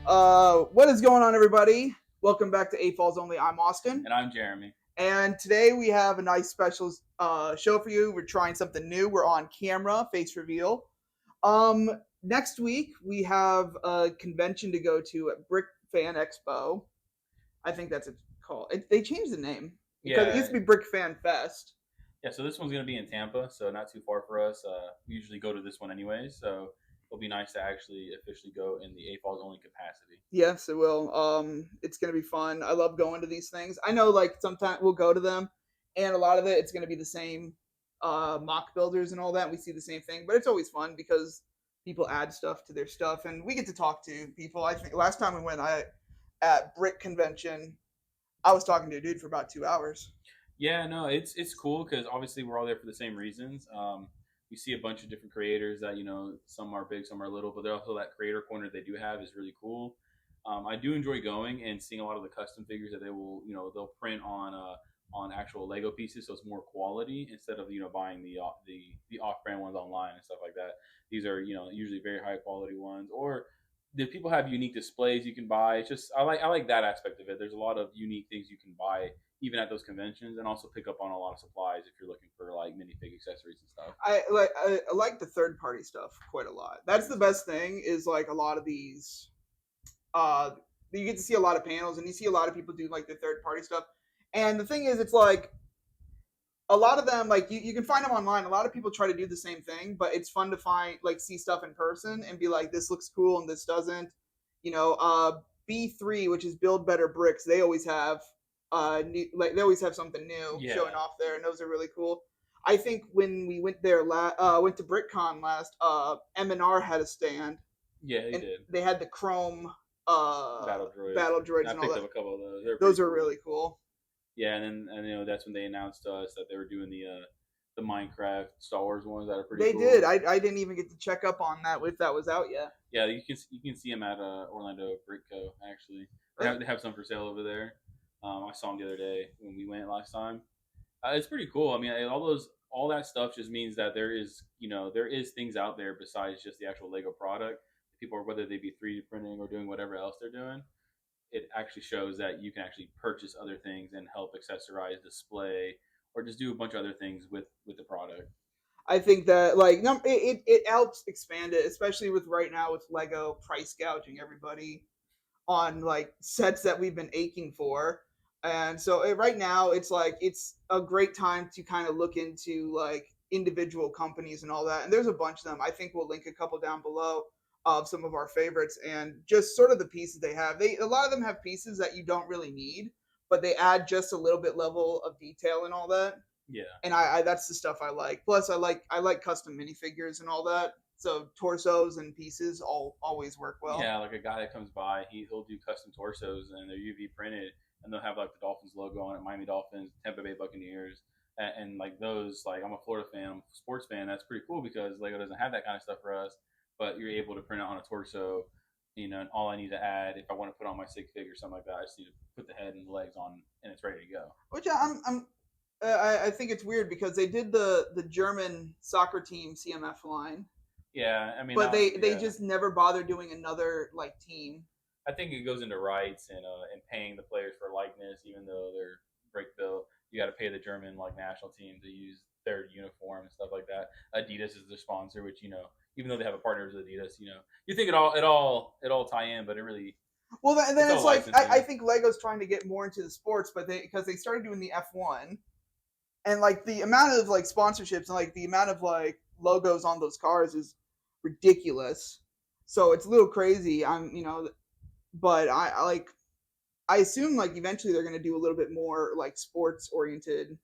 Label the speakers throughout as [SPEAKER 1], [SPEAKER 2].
[SPEAKER 1] What is going on, everybody? Welcome back to AFOLs Only. I'm Austin.
[SPEAKER 2] And I'm Jeremy.
[SPEAKER 1] And today we have a nice special show for you. We're trying something new. We're on camera, face reveal. Next week, we have a convention to go to at Brick Fan Expo. I think that's what it's called. They changed the name because it used
[SPEAKER 2] Yeah,
[SPEAKER 1] to be Brick Fan Fest.
[SPEAKER 2] yeah. So this one's gonna be in Tampa, so not too far for us. We usually go to this one anyways, so it'll be nice to actually officially go in the AFOLs only capacity.
[SPEAKER 1] Yes, it will. It's gonna be fun. I love going to these things. I know, like sometimes we'll go to them, and a lot of it it's gonna be the same mock builders and all that. And we see the same thing, but it's always fun because people add stuff to their stuff, and we get to talk to people. I think last time we went, at Brick Convention, I was talking to a dude for about 2 hours.
[SPEAKER 2] Yeah, no, it's cool because obviously we're all there for the same reasons. We see a bunch of different creators that some are big, some are little, but they're also that creator corner they do have is really cool. I do enjoy going and seeing a lot of the custom figures that they'll print on actual Lego pieces, so it's more quality instead of buying the off brand ones online and stuff like that. These are usually very high quality ones, or the people have unique displays you can buy. It's just I like that aspect of it. There's a lot of unique things you can buy even at those conventions, and also pick up on a lot of supplies if you're looking for like minifig accessories and stuff.
[SPEAKER 1] I like the third party stuff quite a lot. That's the best thing. Is like a lot of these you get to see a lot of panels and you see a lot of people do like the third party stuff. And the thing is, it's like a lot of them, like you can find them online. A lot of people try to do the same thing, but it's fun to find, like, see stuff in person and be like, this looks cool and this doesn't. You know, B3, which is Build Better Bricks, they always have they always have something new
[SPEAKER 2] Yeah,
[SPEAKER 1] showing off there, and those are really cool. I think when we went there, went to BrickCon last, M&R had a stand,
[SPEAKER 2] yeah, they
[SPEAKER 1] and
[SPEAKER 2] did.
[SPEAKER 1] they had the chrome
[SPEAKER 2] Battle droids.
[SPEAKER 1] battle droids
[SPEAKER 2] I
[SPEAKER 1] and all
[SPEAKER 2] picked
[SPEAKER 1] that.
[SPEAKER 2] up a couple of those. They're
[SPEAKER 1] Those
[SPEAKER 2] pretty
[SPEAKER 1] are
[SPEAKER 2] cool.
[SPEAKER 1] really cool.
[SPEAKER 2] Yeah, and that's when they announced to us that they were doing the Minecraft Star Wars ones that are pretty
[SPEAKER 1] They
[SPEAKER 2] cool.
[SPEAKER 1] did. I didn't even get to check up on that if that was out yet.
[SPEAKER 2] Yeah, you can see them at Orlando Brickco actually. They have some for sale over there. I saw them the other day when we went last time. It's pretty cool. I mean, all that stuff just means that there is things out there besides just the actual Lego product. People, whether they be 3D printing or doing whatever else they're doing, it actually shows that you can actually purchase other things and help accessorize, display, or just do a bunch of other things with the product.
[SPEAKER 1] I think that, like, no, it helps expand it, especially with right now with Lego price gouging everybody on like sets that we've been aching for. And so right now it's like it's a great time to kind of look into like individual companies and all that. And there's a bunch of them. I think we'll link a couple down below of some of our favorites and just sort of the pieces they have. They A lot of them have pieces that you don't really need, but they add just a little bit level of detail and all that.
[SPEAKER 2] Yeah.
[SPEAKER 1] And I that's the stuff I like. Plus, I like custom minifigures and all that. So torsos and pieces all always work well.
[SPEAKER 2] Yeah, like a guy that comes by, he'll do custom torsos and they're UV printed, and they'll have like the Dolphins logo on it, Miami Dolphins, Tampa Bay Buccaneers, and like those. Like I'm a Florida fan, I'm a sports fan. That's pretty cool because Lego doesn't have that kind of stuff for us, but you're able to print it on a torso. And all I need to add, if I want to put on my sig figure or something like that, I just need to put the head and the legs on, and it's ready to go.
[SPEAKER 1] Which I think it's weird because they did the German soccer team CMF line,
[SPEAKER 2] Yeah, I mean,
[SPEAKER 1] but they
[SPEAKER 2] yeah,
[SPEAKER 1] just never bother doing another like team.
[SPEAKER 2] I think it goes into rights and paying the players for likeness, even though they're break bill. You got to pay the German like national team to use their uniform and stuff like that. Adidas is their sponsor, which even though they have a partner with Adidas, you think it all tie in, but it really
[SPEAKER 1] Well,
[SPEAKER 2] it's
[SPEAKER 1] then it's
[SPEAKER 2] all
[SPEAKER 1] like I
[SPEAKER 2] licensing.
[SPEAKER 1] think Lego's trying to get more into the sports, but because they started doing the F1, and like the amount of like sponsorships and like the amount of like logos on those cars is ridiculous. So it's a little crazy. But I like I assume like eventually they're gonna do a little bit more like sports oriented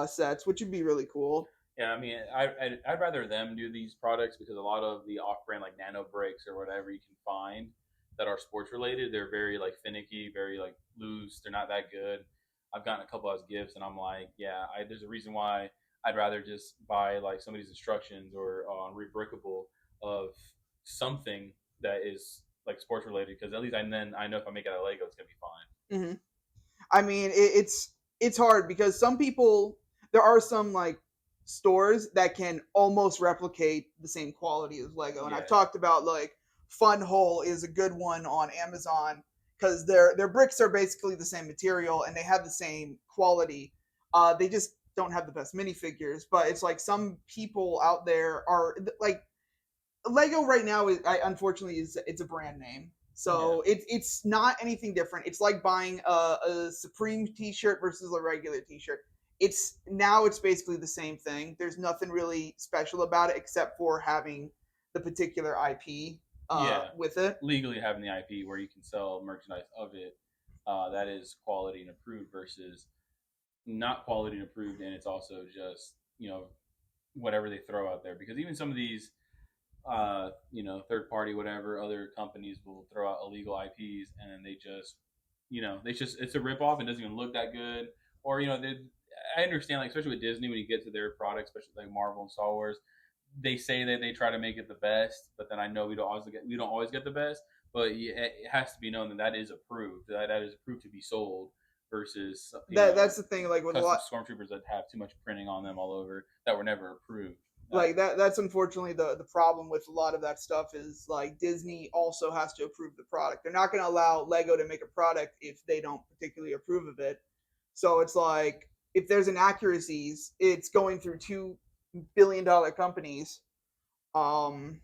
[SPEAKER 1] sets, which would be really cool.
[SPEAKER 2] Yeah, I mean, I'd rather them do these products because a lot of the off-brand like nano breaks or whatever you can find that are sports related, they're very like finicky, very like loose. They're not that good. I've gotten a couple as gifts, and I'm like, yeah, there's a reason why I'd rather just buy like somebody's instructions or on Rebrickable of something that is like sports related because at least then I know if I make it out of Lego, it's gonna be fine.
[SPEAKER 1] Hmm. I mean, it's hard because some people there are some like stores that can almost replicate the same quality as Lego, and I've
[SPEAKER 2] Yeah,
[SPEAKER 1] talked about like Fun Hole is a good one on Amazon because their bricks are basically the same material and they have the same quality. They just don't have the best minifigures, but it's like some people out there are like Lego right now is unfortunately is it's a brand name.
[SPEAKER 2] Yeah.
[SPEAKER 1] So it's not anything different. It's like buying a Supreme T-shirt versus a regular T-shirt. It's basically the same thing. There's nothing really special about it except for having the particular IP
[SPEAKER 2] Yeah.
[SPEAKER 1] with it.
[SPEAKER 2] Legally having the IP where you can sell merchandise of it, that is quality and approved versus not quality and approved, and it's also just whatever they throw out there. Because even some of these third party, whatever, other companies will throw out illegal IPs, and then it's a rip off and doesn't even look that good. Or I understand, like especially with Disney, when you get to their products, especially like Marvel and Star Wars, they say that they try to make it the best, but then I know we don't always get the best. But it has to be known that that is approved, that is approved to be sold versus
[SPEAKER 1] That's the thing. Like with a
[SPEAKER 2] custom
[SPEAKER 1] lot,
[SPEAKER 2] stormtroopers that have too much printing on them all over that were never approved.
[SPEAKER 1] like that's unfortunately the problem with a lot of that stuff is like Disney also has to approve the product. They're not going to allow Lego to make a product if they don't particularly approve of it. So it's like if there's inaccuracies, it's going through $2 billion companies, um,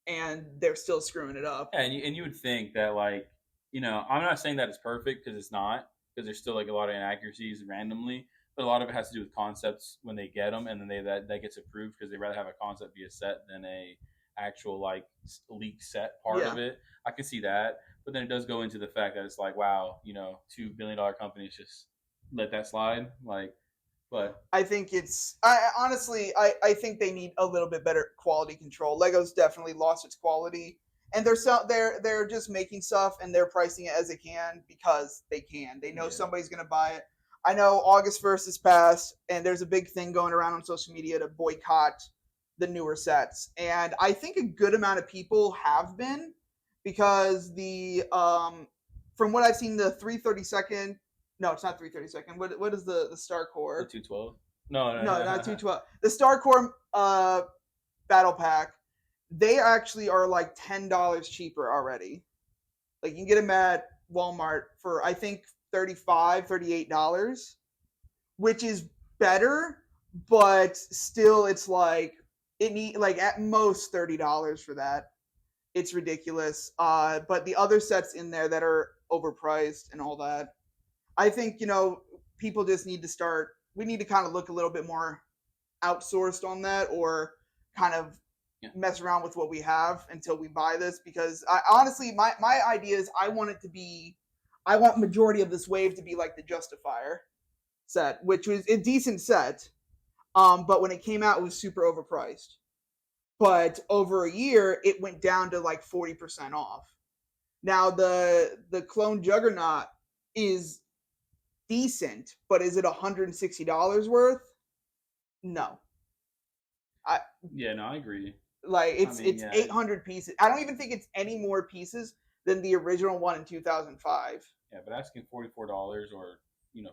[SPEAKER 1] and they're still screwing it up.
[SPEAKER 2] Yeah, and you would think that, like, I'm not saying that it's perfect because it's not, because there's still like a lot of inaccuracies randomly, but a lot of it has to do with concepts when they get them, and then that gets approved because they rather have a concept be a set than a actual like leaked set part
[SPEAKER 1] Yeah,
[SPEAKER 2] of it. I can see that, but then it does go into the fact that it's like, wow, $2 billion companies just let that slide, like, but
[SPEAKER 1] I think I honestly I think they need a little bit better quality control. Lego's definitely lost its quality, and they're just making stuff and they're pricing it as they can because they can. They know
[SPEAKER 2] yeah,
[SPEAKER 1] somebody's gonna buy it. I know August 1st is passed, and there's a big thing going around on social media to boycott the newer sets, and I think a good amount of people have been because the from what I've seen, the 332nd. No, it's not 332nd. What is the Star
[SPEAKER 2] the
[SPEAKER 1] Core?
[SPEAKER 2] 212. No,
[SPEAKER 1] No, not
[SPEAKER 2] no.
[SPEAKER 1] 212. The Star Core battle pack, they actually are like $10 cheaper already. Like you can get them at Walmart for I think 35, $38, which is better, but still it's like it need like at most $30 for that. It's ridiculous. But the other sets in there that are overpriced and all that, I think people just need to start. We need to kind of look a little bit more outsourced on that, or kind of
[SPEAKER 2] Yeah.
[SPEAKER 1] mess around with what we have until we buy this. Because honestly, my idea is I want majority of this wave to be like the Justifier set, which was a decent set. But when it came out, it was super overpriced. But over a year, it went down to like 40% off. Now the clone Juggernaut is decent, but is it $160 worth? No. I
[SPEAKER 2] Yeah, no, I agree.
[SPEAKER 1] like
[SPEAKER 2] I mean,
[SPEAKER 1] it's
[SPEAKER 2] yeah,
[SPEAKER 1] 800 pieces. I don't even think it's any more pieces than the original one in 2005.
[SPEAKER 2] yeah, but asking $44 or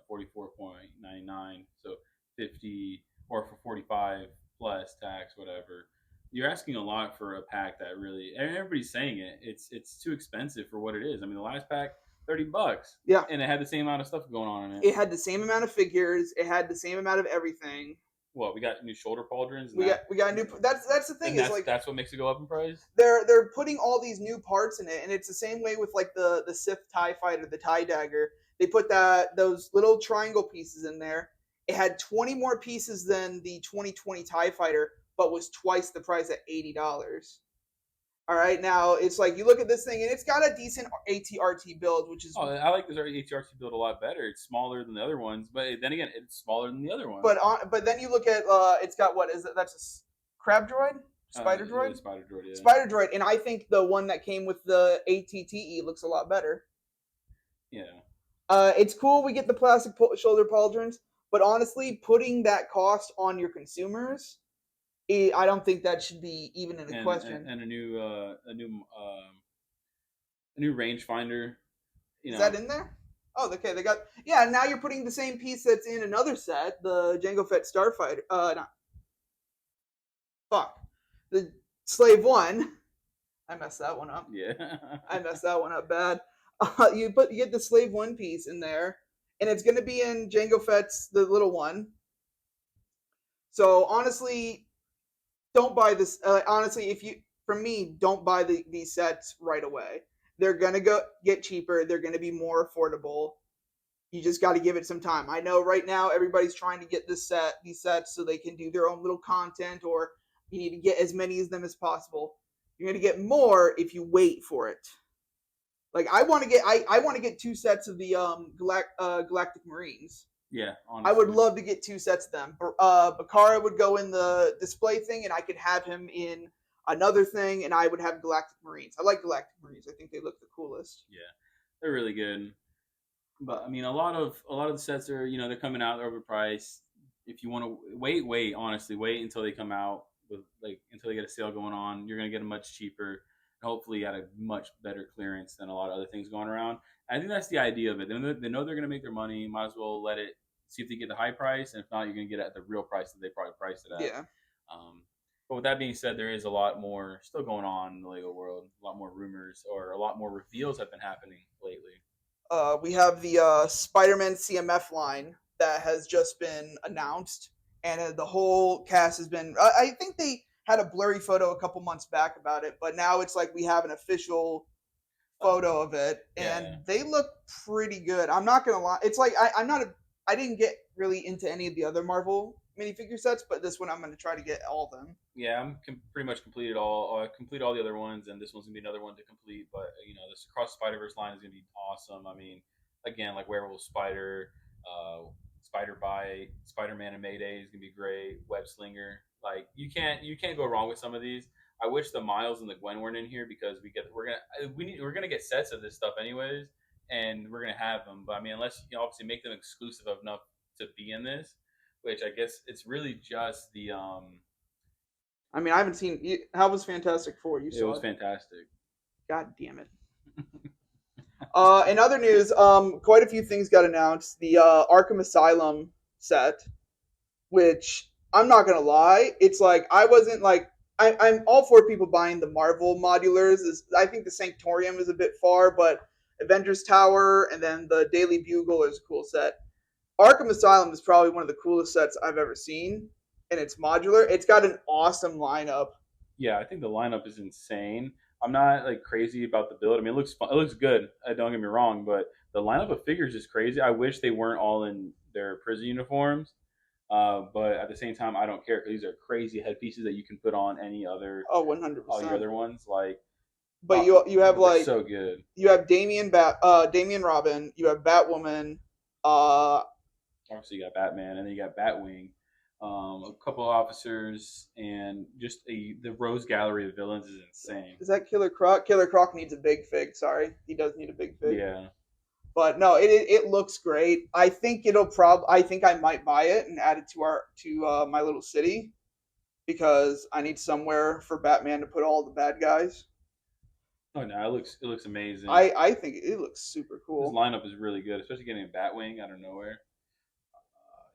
[SPEAKER 2] 44.99, so 50, or for 45 plus tax, whatever. You're asking a lot for a pack that really, and everybody's saying it. It's too expensive for what it is. I mean, the last pack, $30,
[SPEAKER 1] Yeah,
[SPEAKER 2] and it had the same amount of stuff going on in it.
[SPEAKER 1] it had the same amount of figures. It had the same amount of everything.
[SPEAKER 2] What, we got new shoulder pauldrons, and
[SPEAKER 1] We got a new. That's the thing
[SPEAKER 2] and
[SPEAKER 1] is
[SPEAKER 2] that's
[SPEAKER 1] like
[SPEAKER 2] that's what makes it go up in price.
[SPEAKER 1] they're putting all these new parts in it, and it's the same way with like the Sith Tie Fighter, the Tie Dagger. They put those little triangle pieces in there. It had 20 more pieces than the 2020 Tie Fighter, but was twice the price at $80. All right, now it's like you look at this thing, and it's got a decent ATRT build, which is
[SPEAKER 2] Oh, I like this ATRC build a lot better. It's smaller than the other ones, but then again, it's smaller than the other ones.
[SPEAKER 1] but then you look at it's got what is it? That's a crab droid, spider
[SPEAKER 2] Yeah,
[SPEAKER 1] droid,
[SPEAKER 2] Spider Droid, yeah.
[SPEAKER 1] spider droid, and I think the one that came with the ATTE looks a lot better.
[SPEAKER 2] Yeah.
[SPEAKER 1] It's cool we get the plastic shoulder pauldrons, but honestly, putting that cost on your consumers, I don't think that should be even in a question.
[SPEAKER 2] And a new rangefinder. You
[SPEAKER 1] Is that
[SPEAKER 2] know,
[SPEAKER 1] in there? Oh, okay. They got yeah. Now you're putting the same piece that's in another set, the Jango Fett Starfighter. Not fuck the Slave One. I messed that one up.
[SPEAKER 2] Yeah.
[SPEAKER 1] I messed that one up bad. You get the Slave One piece in there, and it's going to be in Jango Fett's the little one. So honestly, don't buy this. Honestly, if you from me, don't buy these sets right away. They're gonna go get cheaper. They're gonna be more affordable. You just got to give it some time. I know right now everybody's trying to get these sets so they can do their own little content, or you need to get as many of them as possible. You're gonna get more if you wait for it. Like I want to get two sets of the Galactic Marines.
[SPEAKER 2] Yeah,
[SPEAKER 1] I would
[SPEAKER 2] honestly.
[SPEAKER 1] love to get two sets of them. Bakara would go in the display thing, and I could have him in another thing, and I would have Galactic Marines. I like Galactic Marines. I think they look the coolest.
[SPEAKER 2] Yeah, they're really good. But I mean, a lot of the sets are, they're coming out, they're overpriced. If you want to wait, honestly, wait until they come out with like until they get a sale going on. You're gonna get them much cheaper, and hopefully at a much better clearance than a lot of other things going around. I think that's the idea of it. They know they're gonna make their money. Might as well let it see if they get the high price, and if not, you're gonna get it at the real price that they probably priced it at.
[SPEAKER 1] Yeah.
[SPEAKER 2] But with that being said, there is a lot more still going on in the Lego world. A lot more rumors or a lot more reveals have been happening lately.
[SPEAKER 1] We have the Spider-Man CMF line that has just been announced, and the whole cast has been. I think they had a blurry photo a couple months back about it, but now it's like we have an official photo of it, and
[SPEAKER 2] Yeah,
[SPEAKER 1] they look pretty good. I'm not gonna lie. It's like I'm not a. I didn't get really into any of the other Marvel minifigure sets, but this one I'm gonna try to get all of them.
[SPEAKER 2] yeah, pretty much completed all. I complete all the other ones, and this one's gonna be another one to complete. But this Across Spider Verse line is gonna be awesome. I mean, again, like Werewolf Spider, Spider Bite, Spider Man and Mayday is gonna be great. Web Slinger, like you can't go wrong with some of these. I wish the Miles and the Gwen weren't in here because we're gonna get sets of this stuff anyways, and we're gonna have them. But I mean, unless obviously make them exclusive enough to be in this, which I guess it's really just the
[SPEAKER 1] I mean, I haven't seen. How was Fantastic Four? You
[SPEAKER 2] it
[SPEAKER 1] saw
[SPEAKER 2] was
[SPEAKER 1] it.
[SPEAKER 2] fantastic.
[SPEAKER 1] God damn it. In other news, quite a few things got announced. The Arkham Asylum set, which I'm not gonna lie, it's like I wasn't like I'm all for people buying the Marvel modulars. I think the Sanctorium is a bit far, but Avengers Tower and then the Daily Bugle is a cool set. Arkham Asylum is probably one of the coolest sets I've ever seen, and it's modular. It's got an awesome lineup.
[SPEAKER 2] Yeah, I think the lineup is insane. I'm not like crazy about the build. I mean, it looks fun. It looks good. Don't get me wrong, but the lineup of figures is crazy. I wish they weren't all in their prison uniforms, but at the same time, I don't care because these are crazy headpieces that you can put on any other
[SPEAKER 1] Oh, 100%.
[SPEAKER 2] all your other ones. Like,
[SPEAKER 1] But you have
[SPEAKER 2] they're
[SPEAKER 1] like
[SPEAKER 2] so good.
[SPEAKER 1] you have Damian Robin, you have Batwoman, uh,
[SPEAKER 2] Obviously, you got Batman, and then you got Batwing, a couple of officers, and just the Rose Gallery of villains is insane.
[SPEAKER 1] is that Killer Croc? Killer Croc needs a big fig. Sorry, he does need a big fig.
[SPEAKER 2] Yeah,
[SPEAKER 1] But no, it looks great. I think it'll prob. I think I might buy it and add it to my little city because I need somewhere for Batman to put all the bad guys.
[SPEAKER 2] oh no, it looks amazing.
[SPEAKER 1] I think it looks super
[SPEAKER 2] This
[SPEAKER 1] cool.
[SPEAKER 2] lineup is really good, especially getting a Batwing out of nowhere.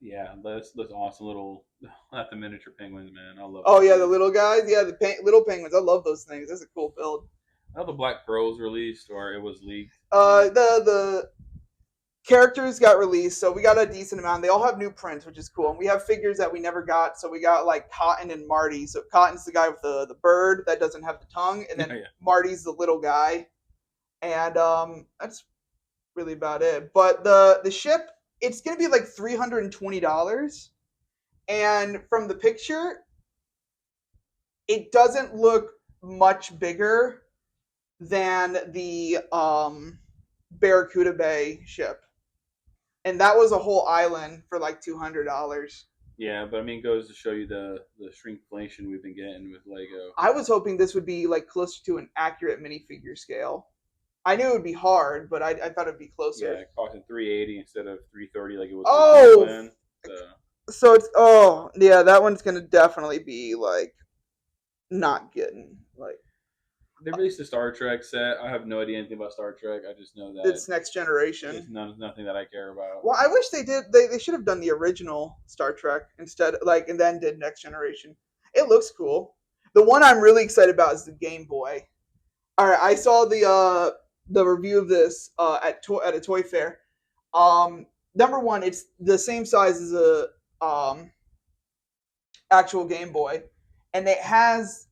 [SPEAKER 2] Yeah, that's awesome. Little, not the miniature penguins, man. I love
[SPEAKER 1] Oh
[SPEAKER 2] those
[SPEAKER 1] yeah, the
[SPEAKER 2] things.
[SPEAKER 1] little guys. Yeah, the little penguins. I love those things. That's a cool build.
[SPEAKER 2] I know the Black Pearl's released or it was leaked.
[SPEAKER 1] The characters got released, so we got a decent amount. They all have new prints, which is cool. And we have figures that we never got. So we got like Cotton and Marty. So Cotton's the guy with the bird that doesn't have the tongue, and then
[SPEAKER 2] Yeah,
[SPEAKER 1] Marty's the little guy. And that's really about it. But the ship, it's gonna be like $320, and from the picture, it doesn't look much bigger than the Barracuda Bay ship, and that was a whole island for like $200.
[SPEAKER 2] yeah, but I mean, it goes to show you the shrinkflation we've been getting with Lego.
[SPEAKER 1] I was hoping this would be like closer to an accurate minifigure scale. I knew it would be hard, but I thought it'd be
[SPEAKER 2] Yeah,
[SPEAKER 1] closer.
[SPEAKER 2] it costing 380 instead of 330 like it was originally
[SPEAKER 1] Oh,
[SPEAKER 2] planned. So
[SPEAKER 1] so it's oh yeah, that one's gonna definitely be like not getting like
[SPEAKER 2] they released the Star Trek set. I have no idea anything about Star Trek. I just know that
[SPEAKER 1] it's next
[SPEAKER 2] it's
[SPEAKER 1] generation.
[SPEAKER 2] nothing that I care about.
[SPEAKER 1] Well, I wish they did. They should have done the original Star Trek instead, like, and then did Next Generation. It looks cool. The one I'm really excited about is the Game Boy. All right, I saw the review of this at a toy fair. Number one, it's the same size as a actual Game Boy, and it has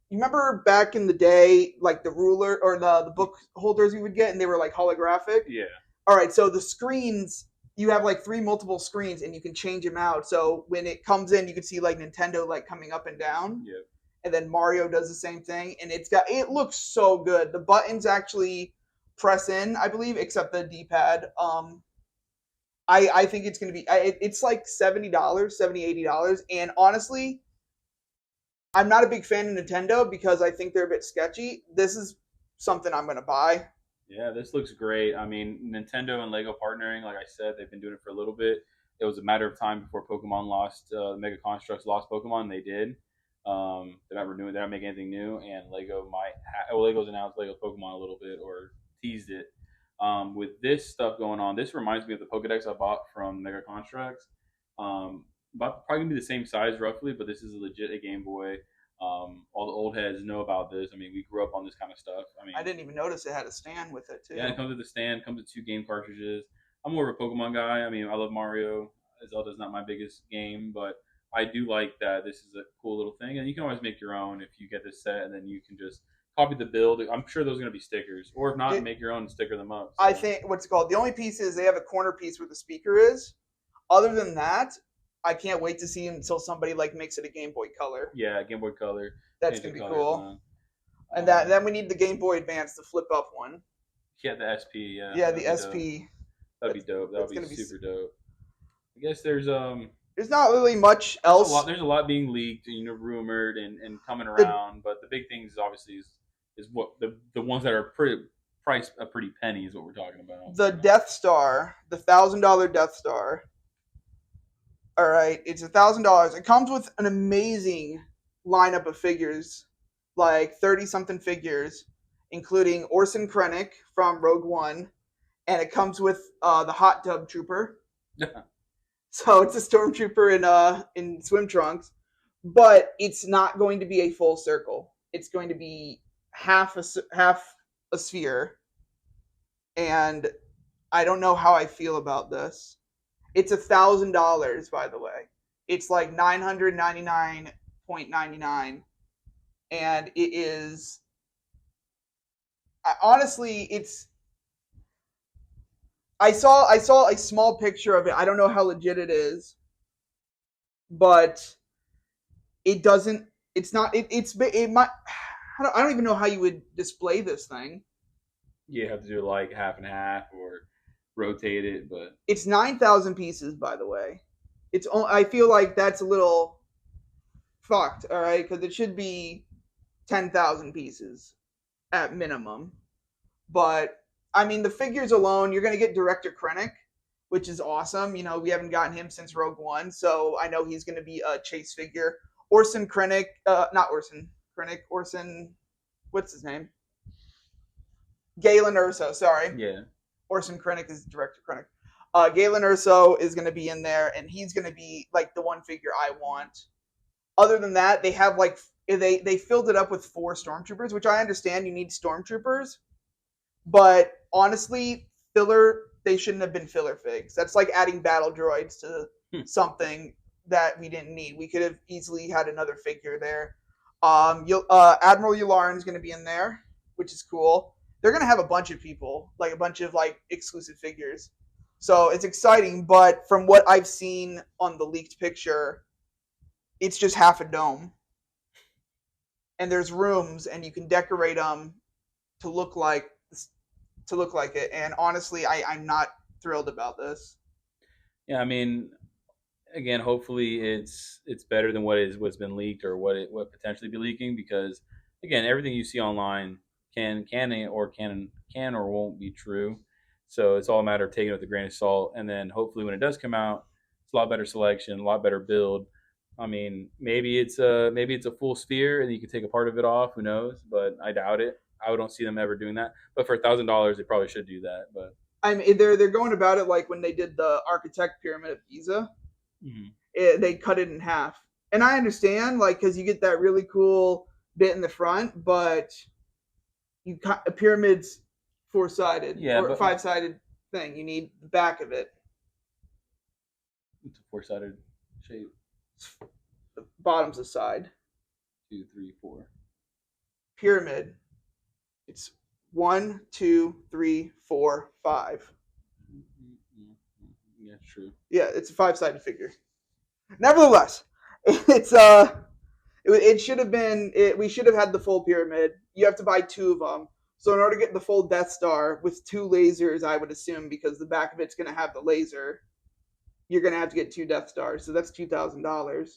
[SPEAKER 1] you remember back in the day, like the ruler or the book holders you would get, and they were like holographic.
[SPEAKER 2] Yeah.
[SPEAKER 1] All right, so the screens, you have like three multiple screens, and you can change them out. So when it comes in, you can see like Nintendo like coming up and down,
[SPEAKER 2] Yeah.
[SPEAKER 1] and then Mario does the same thing, and it looks so good. The buttons actually press in, I believe, except the D-pad. I think it's going to be it's like $70, $80, and honestly, I'm not a big fan of Nintendo because I think they're a bit sketchy. This is something I'm going to buy.
[SPEAKER 2] Yeah, this looks great. I mean, Nintendo and Lego partnering, like I said, they've been doing it for a little bit. It was a matter of time before Pokemon lost Mega Constructs lost Pokemon. They did. They're not renewing. They're not making anything new. And Lego might. Lego's announced Lego Pokemon a little bit or teased it. With this stuff going on, this reminds me of the Pokedex I bought from Mega Constructs. Probably gonna be the same size roughly, but this is legit a Game Boy. All the old heads know about this. I mean, we grew up on this kind of stuff. I
[SPEAKER 1] I
[SPEAKER 2] mean,
[SPEAKER 1] didn't even notice it had a stand with it
[SPEAKER 2] yeah, it
[SPEAKER 1] too.
[SPEAKER 2] comes with the stand, comes with two game cartridges. I'm more of a Pokemon guy. I mean, I love Mario. Zelda's not my biggest game, but I do like that this is a cool little thing, and you can always make your own if you get this set, and then you can just copy the build. I'm sure those are going to be stickers, or if not,
[SPEAKER 1] It,
[SPEAKER 2] make your own and sticker them up.
[SPEAKER 1] I
[SPEAKER 2] So
[SPEAKER 1] think what's it called, the only piece is they have a corner piece where the speaker is. Other than that, I can't wait to see until somebody like makes it a Game Boy Color.
[SPEAKER 2] yeah, Game Boy Color,
[SPEAKER 1] That's
[SPEAKER 2] change the
[SPEAKER 1] gonna be
[SPEAKER 2] colors
[SPEAKER 1] cool.
[SPEAKER 2] on.
[SPEAKER 1] And that
[SPEAKER 2] Um,
[SPEAKER 1] then we need the Game Boy Advance, the flip up one.
[SPEAKER 2] yeah, the SP, yeah,
[SPEAKER 1] Yeah,
[SPEAKER 2] that'd
[SPEAKER 1] the
[SPEAKER 2] be dope.
[SPEAKER 1] SP.
[SPEAKER 2] That'd be
[SPEAKER 1] That's
[SPEAKER 2] dope. That'd
[SPEAKER 1] that's
[SPEAKER 2] be
[SPEAKER 1] gonna be.
[SPEAKER 2] super dope. I guess
[SPEAKER 1] There's not really much
[SPEAKER 2] there's a lot
[SPEAKER 1] else.
[SPEAKER 2] there's a lot being leaked, rumored and coming
[SPEAKER 1] The
[SPEAKER 2] around, but the big things obviously is what the ones that are pretty priced a pretty penny is what we're talking about.
[SPEAKER 1] the Death Star, the $1,000 Death Star. All right, it's $1,000. It comes with an amazing lineup of figures, like 30 something figures, including Orson Krennic from Rogue One, and it comes with the Hot Tub Trooper. So it's a stormtrooper in swim trunks, but it's not going to be a full circle. It's going to be half a sphere, and I don't know how I feel about this. It's $1,000, by the way. It's like 999.99, and it is honestly, it's. I saw a small picture of it. I don't know how legit it is, but it doesn't. It's not. It might. I don't even know how you would display this thing.
[SPEAKER 2] You have to do like half and half or rotate it, but
[SPEAKER 1] It's 9,000 pieces, by the way. I feel like that's a little fucked. All right, because it should be 10,000 pieces at minimum. But I mean, the figures alone, you're gonna get Director Krennic, which is awesome. We haven't gotten him since Rogue One, so I know he's gonna be a chase figure. Orson Krennic, not Orson Krennic, Orson, what's his name? Galen Urso, sorry.
[SPEAKER 2] yeah,
[SPEAKER 1] Orson Krennic is Director Krennic. Galen Urso is going to be in there, and he's going to be like the one figure I want. Other than that, they have like they filled it up with 4 stormtroopers, which I understand you need stormtroopers, but honestly, filler they shouldn't have been filler figs. That's like adding battle droids to something that we didn't need. We could have easily had another figure there. Admiral Yularen is going to be in there, which is cool. They're going to have a bunch of people, like a bunch of like exclusive figures. So it's exciting, but from what I've seen on the leaked picture, it's just half a dome. And there's rooms and you can decorate them to look like it. And honestly, I'm not thrilled about this.
[SPEAKER 2] yeah. I mean, again, hopefully it's better than what's been leaked or what potentially be leaking because again, everything you see online can or won't be true. So it's all a matter of taking it with a grain of salt, and then hopefully when it does come out, it's a lot better selection, a lot better build. I mean, maybe it's a full sphere and you can take a part of it off. Who knows? But I doubt it. I don't see them ever doing that. But for $1,000, they probably should do that. But
[SPEAKER 1] I mean, they're going about it like when they did the architect pyramid of Giza.
[SPEAKER 2] mhm.
[SPEAKER 1] They cut it in half, and I understand like because you get that really cool bit in the front, but a pyramid's four sided
[SPEAKER 2] Yeah,
[SPEAKER 1] or
[SPEAKER 2] but
[SPEAKER 1] five sided thing. You need the back of it.
[SPEAKER 2] it's a four-sided shape.
[SPEAKER 1] The bottom's a side.
[SPEAKER 2] Two, three, four.
[SPEAKER 1] Pyramid. It's one, two, three, four, five.
[SPEAKER 2] Yeah, true.
[SPEAKER 1] Yeah, it's a five-sided figure. Nevertheless, it's it should have been we should have had the full pyramid. You have to buy two of them. So in order to get the full Death Star with two lasers, I would assume because the back of it's going to have the laser, you're going to have to get two Death Stars. So that's $2,000.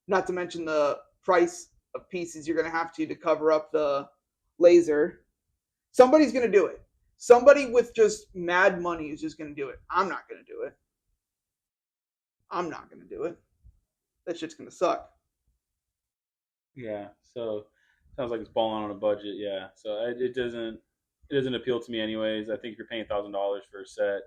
[SPEAKER 1] Not to mention the price of pieces you're going to have to cover up the laser. Somebody's going to do it. Somebody with just mad money is just going to do it. I'm not going to do it. I'm not going to do it. That shit's going to suck.
[SPEAKER 2] Yeah, so sounds like it's balling on a budget. Yeah, so it doesn't appeal to me anyways. I think if you're paying $1,000 for a set,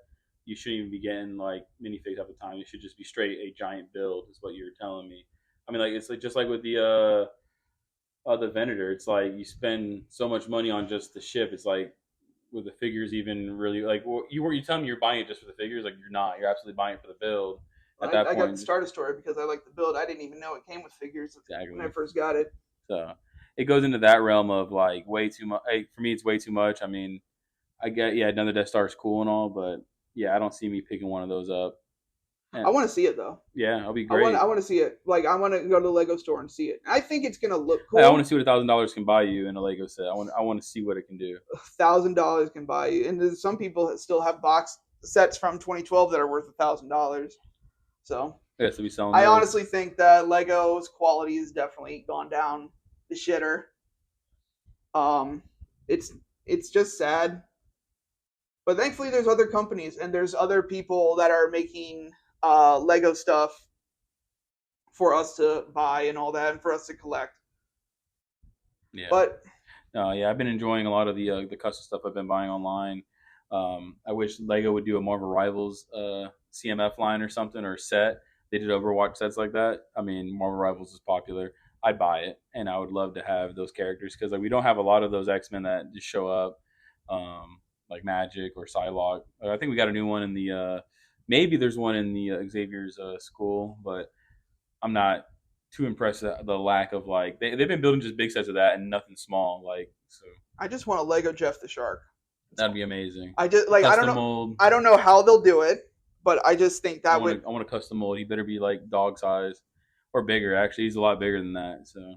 [SPEAKER 2] you shouldn't even be getting like minifigs half the time. It should just be straight a giant build, is what you're telling me. I mean, like it's like just like with the Venator. It's like you spend so much money on just the ship. It's like with the figures even really like you telling me you're buying it just for the figures? Like you're not. You're absolutely buying it for the build. At that
[SPEAKER 1] I got the
[SPEAKER 2] point,
[SPEAKER 1] starter story because I like the build. I didn't even know it came with figures when I
[SPEAKER 2] exactly.
[SPEAKER 1] first got it.
[SPEAKER 2] So it goes into that realm of like way too much. Like, for me, it's way too much. I mean, I get another Death Star is cool and all, but yeah, I don't see me picking one of those up.
[SPEAKER 1] I
[SPEAKER 2] And
[SPEAKER 1] want to see it though.
[SPEAKER 2] yeah, it'll be great.
[SPEAKER 1] I want to see it. Like I want to go to the Lego store and see it. I think it's gonna look
[SPEAKER 2] Like, I want to
[SPEAKER 1] cool.
[SPEAKER 2] see what $1,000 can buy you in a Lego set. I want to see what it can do.
[SPEAKER 1] $1,000 can buy you, and there's some people that still have box sets from 2012 that are worth $1,000. So
[SPEAKER 2] I guess to be selling
[SPEAKER 1] I
[SPEAKER 2] those.
[SPEAKER 1] honestly think that Lego's quality has definitely gone down the shitter. Um, it's it's just sad, but thankfully there's other companies and there's other people that are making Lego stuff for us to buy and all that, and for us to collect.
[SPEAKER 2] Yeah.
[SPEAKER 1] But
[SPEAKER 2] Yeah, I've been enjoying a lot of the custom stuff I've been buying online. I wish Lego would do a more of a Rivals CMF line or something or set. They did Overwatch sets like that. I mean, Marvel Rivals is popular. I'd buy it, and I would love to have those characters because like we don't have a lot of those X Men that just show up, like Magic or Psylocke. I think we got a new one in the. Maybe there's one in the Xavier's school, but I'm not too impressed at the lack of like they've been building just big sets of that and nothing small like so
[SPEAKER 1] I just want a Lego Jeff the Shark. That's
[SPEAKER 2] that'd
[SPEAKER 1] all.
[SPEAKER 2] be amazing.
[SPEAKER 1] I just
[SPEAKER 2] A
[SPEAKER 1] like
[SPEAKER 2] custom mold.
[SPEAKER 1] I don't know how they'll do it, but I just think
[SPEAKER 2] I
[SPEAKER 1] that
[SPEAKER 2] want
[SPEAKER 1] would
[SPEAKER 2] to I want a custom mold. He better be like dog size or bigger. Actually, he's a lot bigger than that. So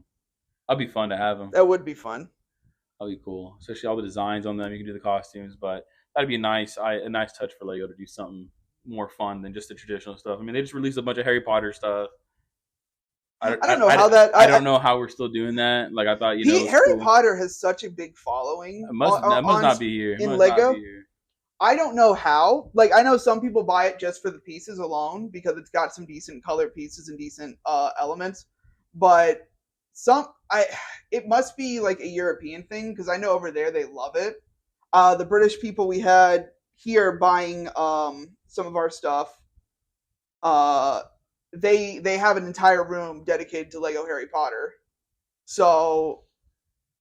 [SPEAKER 2] that'd be fun to have him.
[SPEAKER 1] that would be fun.
[SPEAKER 2] That'd be cool, especially all the designs on them. You can do the costumes, but that'd be a nice touch for Lego to do something more fun than just the traditional stuff. I mean, they just released a bunch of Harry Potter stuff.
[SPEAKER 1] I don't know how that
[SPEAKER 2] I don't know how we're still doing that. Like I thought, it was
[SPEAKER 1] Harry
[SPEAKER 2] cool.
[SPEAKER 1] Potter has such a big following
[SPEAKER 2] That must not be here. It
[SPEAKER 1] in
[SPEAKER 2] must not be
[SPEAKER 1] Lego.
[SPEAKER 2] here.
[SPEAKER 1] I don't know how. Like I know some people buy it just for the pieces alone because it's got some decent color pieces and decent elements, but some I it must be like a European thing because I know over there they love it. The British people we had here buying some of our stuff, uh, they have an entire room dedicated to Lego Harry Potter. So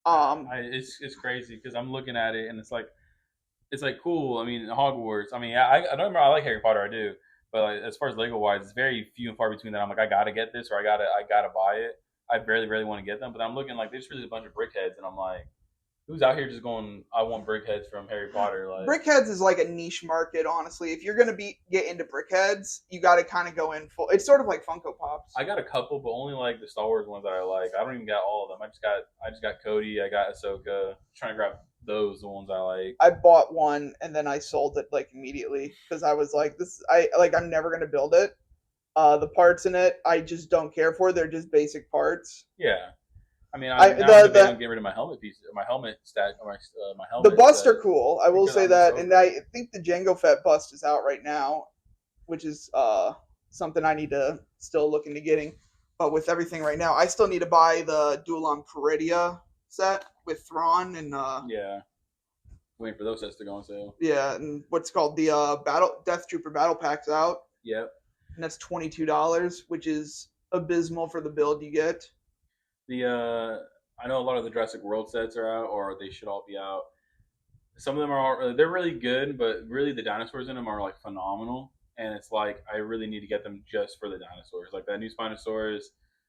[SPEAKER 2] It's crazy because I'm looking at it and it's like cool. I mean, Hogwarts. I mean, I don't remember. I like Harry Potter. I do, but like, as far as Lego wise, it's very few and far between that. I'm like, I gotta get this or I gotta buy it. I barely want to get them, but I'm looking like they just released a bunch of brickheads, and I'm like, who's out here just going? I want brickheads from Harry Potter. Like,
[SPEAKER 1] Brickheads is like a niche market, honestly. If you're gonna get into Brickheads, you got to kind of go in full. It's sort of like Funko Pops.
[SPEAKER 2] I got a couple, but only like the Star Wars ones that I like. I don't even got all of them. I just got Cody. I got Ahsoka. I'm trying to grab those the ones I like.
[SPEAKER 1] I bought one and then I sold it like immediately because I was like, this. I'm never gonna build it. The parts in it, I just don't care for. They're just basic parts.
[SPEAKER 2] Yeah. I mean,
[SPEAKER 1] I
[SPEAKER 2] now I'm debating
[SPEAKER 1] the
[SPEAKER 2] on getting rid of my helmet piece, my helmet stack, or my
[SPEAKER 1] the
[SPEAKER 2] helmet
[SPEAKER 1] busts
[SPEAKER 2] set
[SPEAKER 1] are cool. I will
[SPEAKER 2] because
[SPEAKER 1] say
[SPEAKER 2] I'm just
[SPEAKER 1] that, and
[SPEAKER 2] over it.
[SPEAKER 1] I think the Jango Fett bust is out right now, which is something I need to still look into getting. But with everything right now, I still need to buy the Duel on Peridia set with Thrawn and
[SPEAKER 2] Yeah, waiting for those sets to go on sale.
[SPEAKER 1] yeah, and what's called the Battle Death Trooper Battle Pack's out,
[SPEAKER 2] Yep.
[SPEAKER 1] and that's $22, which is abysmal for the build you get.
[SPEAKER 2] The I know a lot of the Jurassic World sets are out, or they should all be out. Some of them are they're really good, but really the dinosaurs in them are like phenomenal. And it's like I really need to get them just for the dinosaurs. Like that new Spinosaurus,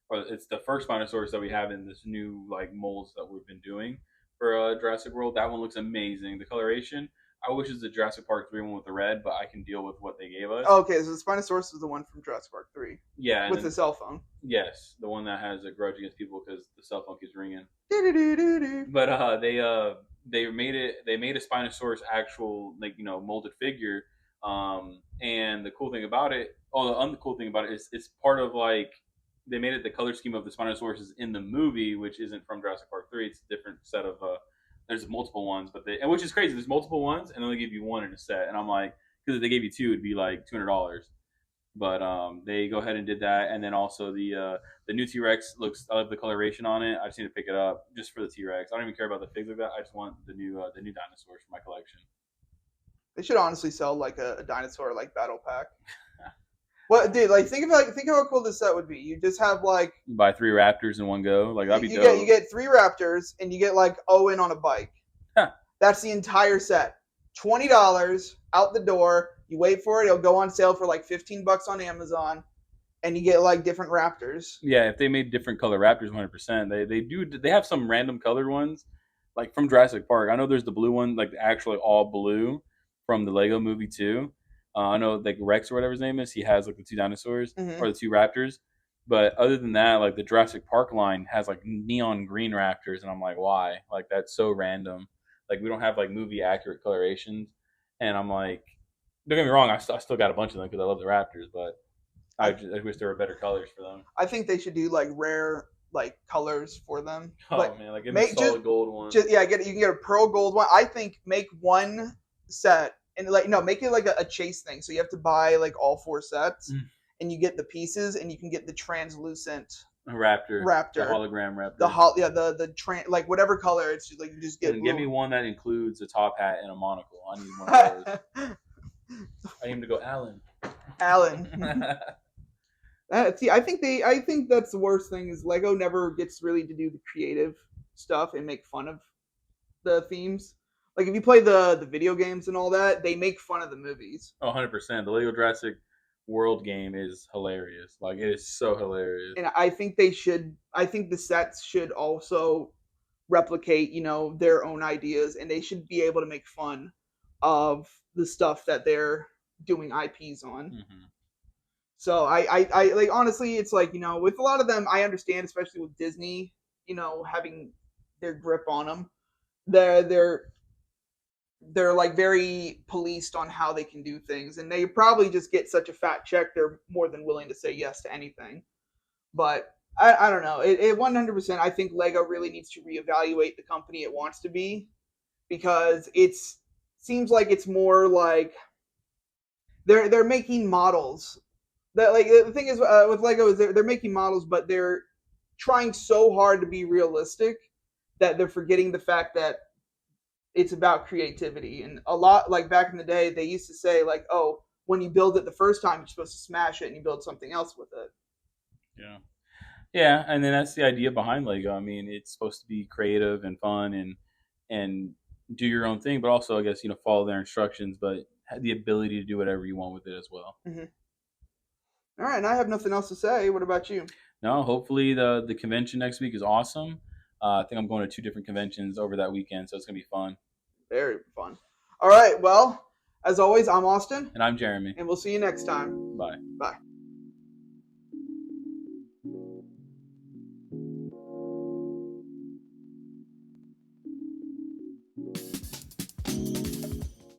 [SPEAKER 2] or it's the first Spinosaurus that we have in this new like molds that we've been doing for Jurassic World. That one looks amazing. The coloration, I wish it's the Jurassic Park 3 one with the red, but I can deal with what they gave us.
[SPEAKER 1] Oh, okay, so the Spinosaurus is the one from Jurassic Park 3
[SPEAKER 2] Yeah, and
[SPEAKER 1] with the
[SPEAKER 2] then
[SPEAKER 1] cell phone.
[SPEAKER 2] yes, the one that has a grudge against people because the cell phone keeps ringing.
[SPEAKER 1] Do-do-do-do-do.
[SPEAKER 2] But they made a Spinosaurus actual like molded figure. And the cool thing about it, oh, the uncool thing about it is it's part of like they made it the color scheme of the Spinosaurus is in the movie, which isn't from Jurassic Park 3. It's a different set of there's multiple ones, but and which is crazy. There's multiple ones, and they only give you one in a set. And I'm like, because if they gave you two, it'd be like $200. But they go ahead and did that, and then also the new T Rex looks. I love the coloration on it. I just need to pick it up just for the T Rex. I don't even care about the figs like that. I just want the new dinosaurs for my collection.
[SPEAKER 1] They should honestly sell like a dinosaur like battle pack. What, dude? Like, think of how cool this set would be. You just have like
[SPEAKER 2] You buy 3 Raptors in one go, like that'd be
[SPEAKER 1] you
[SPEAKER 2] dope.
[SPEAKER 1] get 3 Raptors and you get like Owen on a bike. That's the entire set. $20 out the door. You wait for it. It'll go on sale for like $15 on Amazon, and you get like different Raptors.
[SPEAKER 2] Yeah, if they made different color Raptors, 100%. They have some random colored ones, like from Jurassic Park. I know there's the blue one, like actually all blue from the Lego Movie too. I know like Rex or whatever his name is. He has like the two dinosaurs
[SPEAKER 1] Mm-hmm.
[SPEAKER 2] or the two Raptors. But other than that, like the Jurassic Park line has like neon green Raptors, and I'm like, why? Like that's so random. Like we don't have like movie accurate colorations, and I'm like, don't get me wrong, I still got a bunch of them because I love the Raptors, but I wish there were better colors for them.
[SPEAKER 1] I think they should do like rare like colors for them.
[SPEAKER 2] Oh
[SPEAKER 1] Like
[SPEAKER 2] man, like give me
[SPEAKER 1] make
[SPEAKER 2] solid gold one.
[SPEAKER 1] just yeah, you can get a pearl gold one. I think make one set and like no, make it like a chase thing. So you have to buy like all 4 sets, and you get the pieces, and you can get the translucent
[SPEAKER 2] A Raptor, the
[SPEAKER 1] Raptor,
[SPEAKER 2] hologram Raptor.
[SPEAKER 1] the like whatever color. It's just like you just get.
[SPEAKER 2] And give me one that includes a top hat and a monocle. I need one of those. I need him to go, Alan.
[SPEAKER 1] Alan. See, I think that's the worst thing is Lego never gets really to do the creative stuff and make fun of the themes. Like if you play the video games and all that, they make fun of the movies.
[SPEAKER 2] Oh, 100%. The Lego Jurassic World game is hilarious. Like it is so hilarious.
[SPEAKER 1] And I think they should. I think the sets should also replicate, their own ideas, and they should be able to make fun of the stuff that they're doing IPs on.
[SPEAKER 2] Mm-hmm.
[SPEAKER 1] So I like honestly, it's like with a lot of them, I understand, especially with Disney, having their grip on them. They're they're like very policed on how they can do things, and they probably just get such a fat check. They're more than willing to say yes to anything. But I don't know. It 100%. I think Lego really needs to reevaluate the company it wants to be, because it's seems like it's more like they're making models. That like the thing is with Lego is they're making models, but they're trying so hard to be realistic that they're forgetting the fact that it's about creativity. And a lot like back in the day, they used to say like, oh, when you build it the first time, you're supposed to smash it and you build something else with it.
[SPEAKER 2] Yeah. Yeah, and then that's the idea behind Lego. I mean, it's supposed to be creative and fun and do your own thing, but also I guess follow their instructions, but have the ability to do whatever you want with it as well.
[SPEAKER 1] Mm-hmm. All right, and I have nothing else to say. What about you?
[SPEAKER 2] No, hopefully the convention next week is awesome. I think I'm going to 2 different conventions over that weekend, so it's gonna be fun.
[SPEAKER 1] Very fun. All right, well, as always, I'm Austin,
[SPEAKER 2] And I'm Jeremy.
[SPEAKER 1] and we'll see you next time.
[SPEAKER 2] Bye.
[SPEAKER 1] Bye.